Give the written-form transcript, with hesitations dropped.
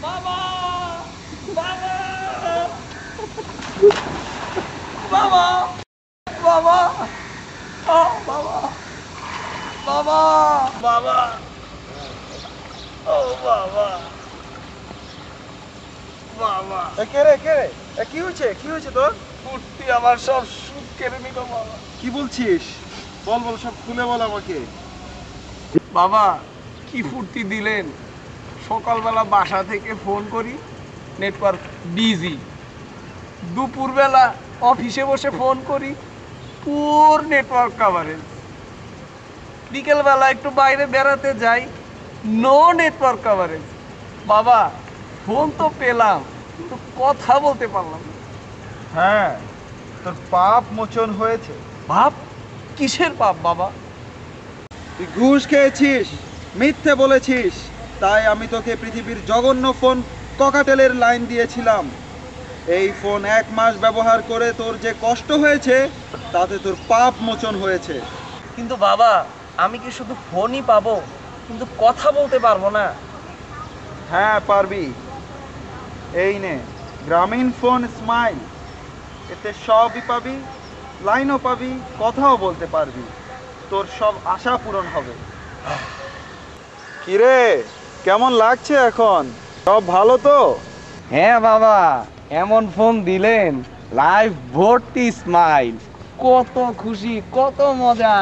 বাবা বাবা বাবা বাবা ও বাবা বাবা বাবা ও বাবা বাবা কে রে কি হয়েছে তোর? ফুর্তি আমার সব সুখ কেড়ে নিল বাবা। কি বলছিস? বল সব খুলে বল আমাকে। বাবা কি ফুর্তি দিলেন, সকালবেলা বাসা থেকে ফোন করি নেটওয়ার্ক বিজি, দুপুরবেলা অফিসে বসে ফোন করি পুর নেটওয়ার্ক কাভারেজ, বিকেলবেলা একটু বাইরে বেড়াতে যাই নো নেটওয়ার্ক কাভারেজ। বাবা ফোন তো পেলাম কিন্তু কথা বলতে পারলাম না। হ্যাঁ, তোর পাপ মোচন হয়েছে। পাপ? কিসের পাপ বাবা? তুই ঘুষ খেয়েছিস, মিথ্যে বলেছিস, তাই আমি তোকে পৃথিবীর জঘন্য ফোন ককাটেলের লাইন দিয়েছিলাম। এই ফোন 1 মাস ব্যবহার করে তোর যে কষ্ট হয়েছে তাতে তোর পাপ মোচন হয়েছে। কিন্তু বাবা আমি কি শুধু ফোনই পাবো কিন্তু কথা বলতে পারবো না? হ্যাঁ পারবি, এই নে গ্রামীণ ফোন স্মাইল, এতে সবই পাবি, লাইনও পাবি, কথাও বলতে পারবি, তোর সব আশা পূরণ হবে। কিরে, কেমন লাগছে এখন? সব ভালো তো? হ্যাঁ বাবা, এমন ফোন দিলেন লাইফ ভর্তি স্মাইল, কত খুশি কত মজা।